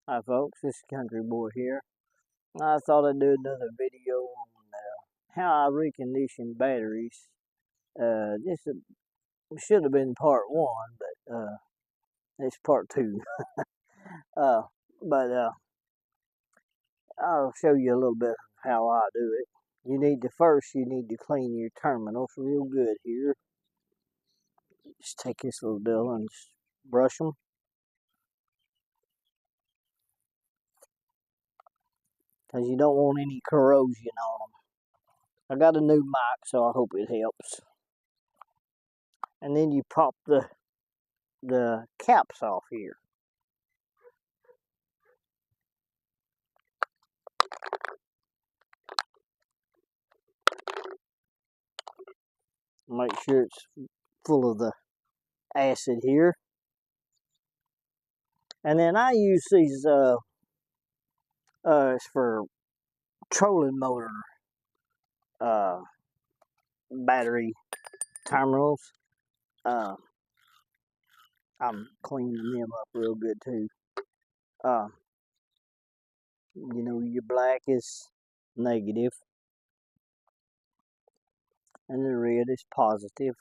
Hi folks, this is Country Boy here. I thought I'd do another video on how I recondition batteries. This should have been part one, but it's part two. uh, but I'll show you a little bit of how I do it. You need to clean your terminals real good here. Just take this little deal and just brush them. Because you don't want any corrosion on them. I got a new mic, so I hope it helps. And then you pop the caps off here. Make sure it's full of the acid here. And then I use these it's for trolling motor battery terminals. I'm cleaning them up real good too. Your black is negative and the red is positive.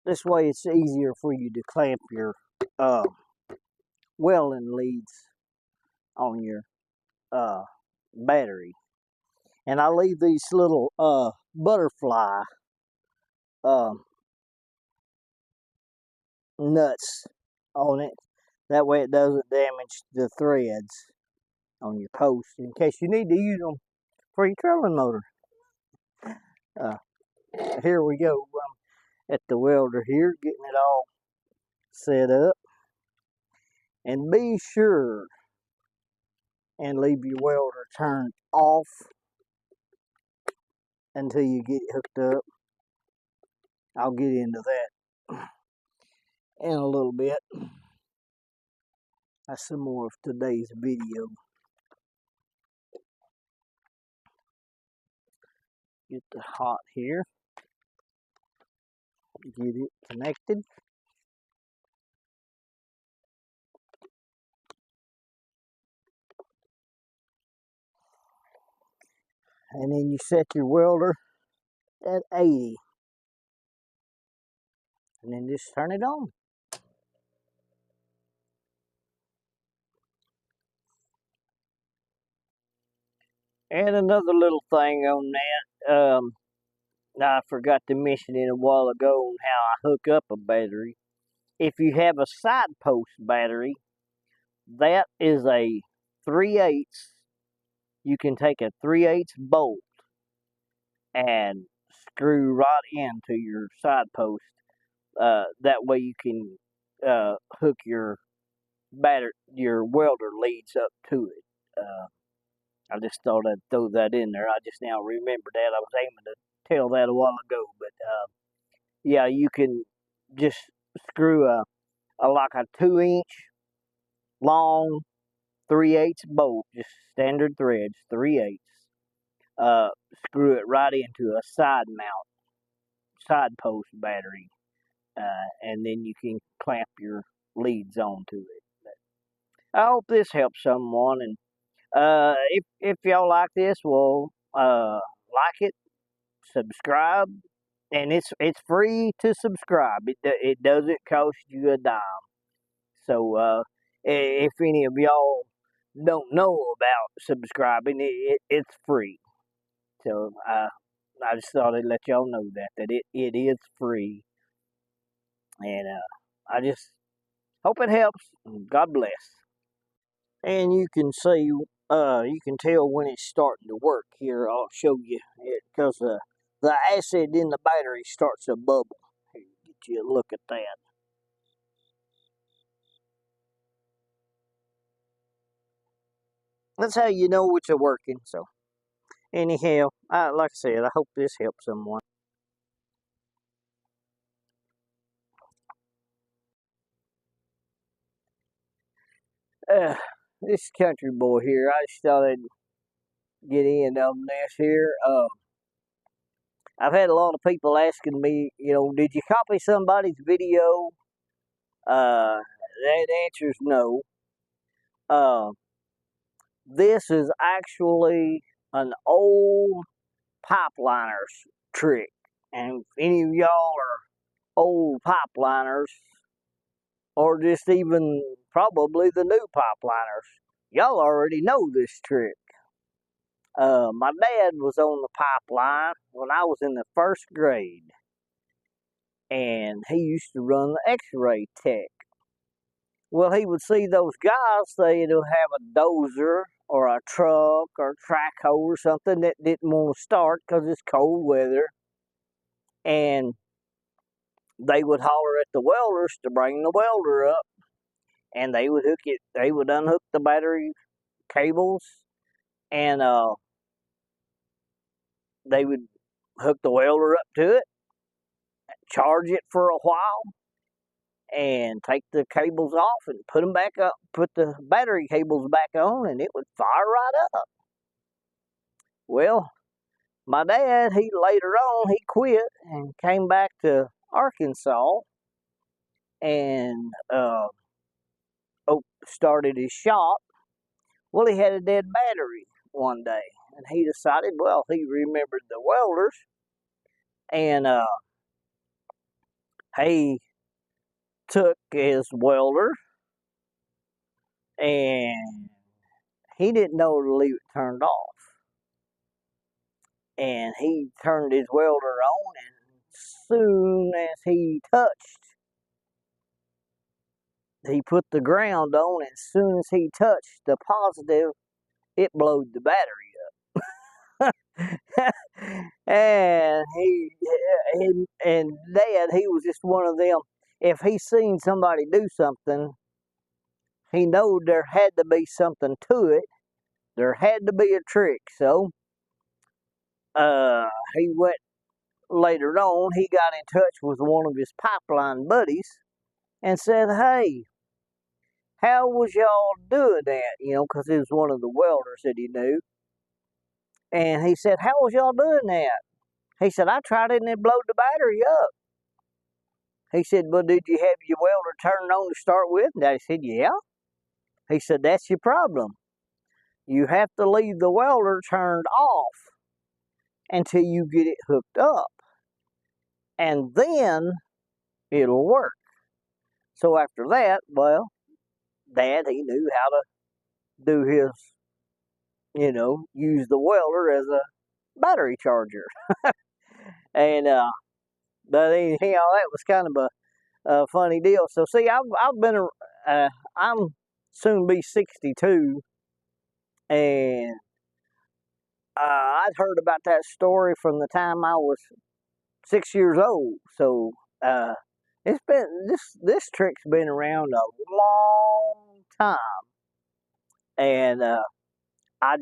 This way it's easier for you to clamp your welding leads on your battery. And I leave these little butterfly nuts on it. That way it doesn't damage the threads on your post in case you need to use them for your trolling motor. Here we go. I'm at the welder here, getting it all set up. And be sure and leave your welder turned off until you get it hooked up. I'll get into that in a little bit. That's some more of today's video. Get the hot here. Get it connected. And then you set your welder at 80. And then just turn it on. And another little thing on that, I forgot to mention it a while ago on how I hook up a battery. If you have a side post battery, that is a 3/8. You can take a 3/8 bolt and screw right into your side post. That way you can hook your welder leads up to it. I just thought I'd throw that in there. I just now remembered that. I was aiming to tell that a while ago, but yeah, you can just screw like a 2-inch long 3/8 bolt, just standard threads, 3/8. Screw it right into a side post battery, and then you can clamp your leads onto it. But I hope this helps someone, and if y'all like this, well, like it, subscribe, and it's free to subscribe. It doesn't cost you a dime. So if any of y'all don't know about subscribing, it's free. So I just thought I'd let y'all know that it is free, and I just hope it helps. God bless. And you can see, you can tell when it's starting to work here. I'll show you it because the acid in the battery starts to bubble. Here, get you a look at that. That's how you know it's working. So anyhow, like I said, I hope this helps someone. Uh, this country boy here, I just thought I'd get in on this here. I've had a lot of people asking me, did you copy somebody's video? That answer's no. This is actually an old pipeliner's trick. And if any of y'all are old pipeliners, or just even probably the new pipeliners, y'all already know this trick. My dad was on the pipeline when I was in the first grade, and he used to run the X-ray tech. Well, he would see those guys, they'd have a dozer or a truck or a track hoe or something that didn't want to start because it's cold weather, and they would holler at the welders to bring the welder up, and they would unhook the battery cables, and they would hook the welder up to it, charge it for a while, and take the cables off and put them back up, put the battery cables back on, and it would fire right up. Well, my dad, later on, he quit and came back to Arkansas and started his shop. Well, he had a dead battery one day, and he decided, well, he remembered the welders, and he took his welder, and he didn't know to leave it turned off. And he turned his welder on, and soon as he put the ground on, and as soon as he touched the positive, it blowed the battery up. And Dad, he was just one of them. If he seen somebody do something, he knowed there had to be something to it. There had to be a trick. So he went later on. He got in touch with one of his pipeline buddies and said, "Hey, how was y'all doing that?" Because it was one of the welders that he knew. And he said, "How was y'all doing that?" He said, "I tried it and it blowed the battery up." He said, "But did you have your welder turned on to start with?" And Daddy said, "Yeah." He said, "That's your problem. You have to leave the welder turned off until you get it hooked up. And then it'll work." So after that, well, Dad, he knew how to do his, use the welder as a battery charger. And but anyhow, that was kind of a funny deal. So see, I'm soon be 62, and I'd heard about that story from the time I was 6 years old. So this trick's been around a long time, and I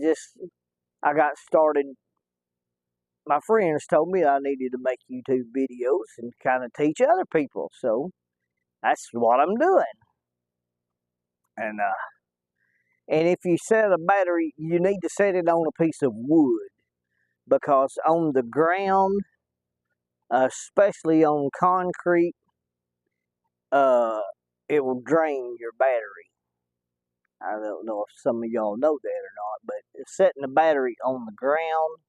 got started. My friends told me I needed to make YouTube videos and kind of teach other people, so that's what I'm doing. And if you set a battery, you need to set it on a piece of wood, because on the ground, especially on concrete, it will drain your battery. I don't know if some of y'all know that or not, but setting a battery on the ground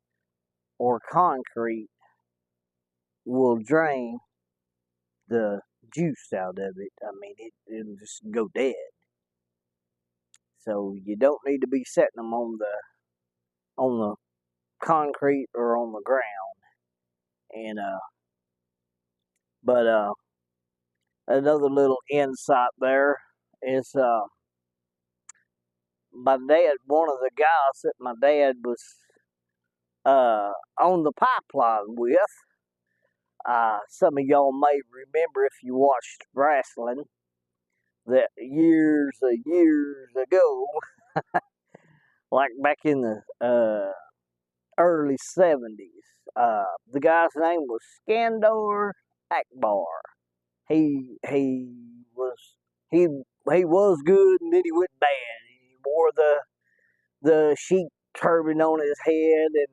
or concrete will drain the juice out of it. I mean, it'll just go dead. So you don't need to be setting them on the concrete or on the ground. And but another little insight there is my dad. One of the guys that my dad was on the pipeline with. Some of y'all may remember, if you watched wrestling, that years ago, like back in the early 70s, the guy's name was Skandor Akbar. He was good, and then he went bad. He wore the sheep turban on his head and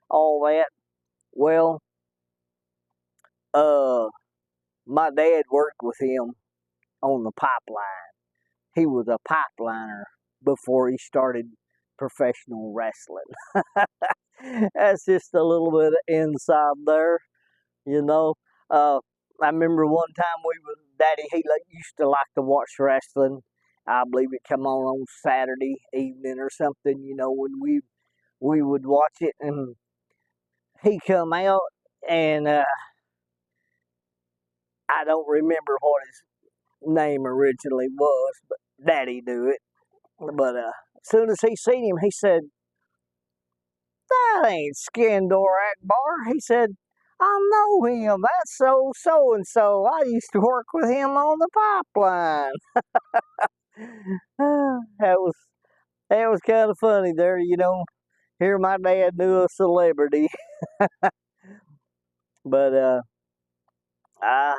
all that. Well, Uh, my dad worked with him on the pipeline. He was a pipeliner before he started professional wrestling. That's just a little bit of inside there, you know. Uh, I remember one time Daddy, used to like to watch wrestling. I believe it come on Saturday evening or something, when we would watch it, and he come out, and I don't remember what his name originally was, but Daddy knew it. But as soon as he seen him, he said, "That ain't Skindor Akbar." He said, "I know him. That's so and so. I used to work with him on the pipeline." That was kind of funny there, Here my dad knew a celebrity, but I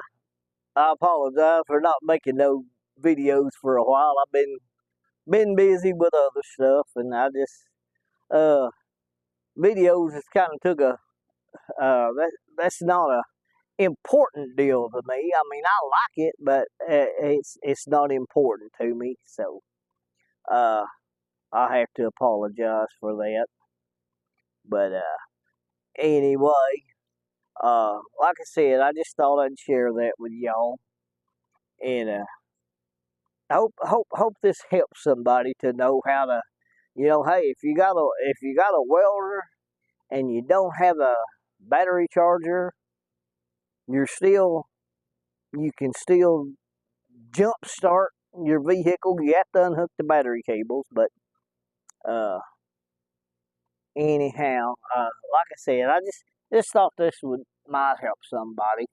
I apologize for not making no videos for a while. I've been busy with other stuff, and I just videos has kind of took a that's not a important deal to me. I mean, I like it, but it's not important to me. So uh, I have to apologize for that. But anyway, like I said, I just thought I'd share that with y'all, and hope this helps somebody to know how to, hey, if you got a welder and you don't have a battery charger, you're still you can still jump start your vehicle. You have to unhook the battery cables, but uh, anyhow, like I said, I just thought this might help somebody.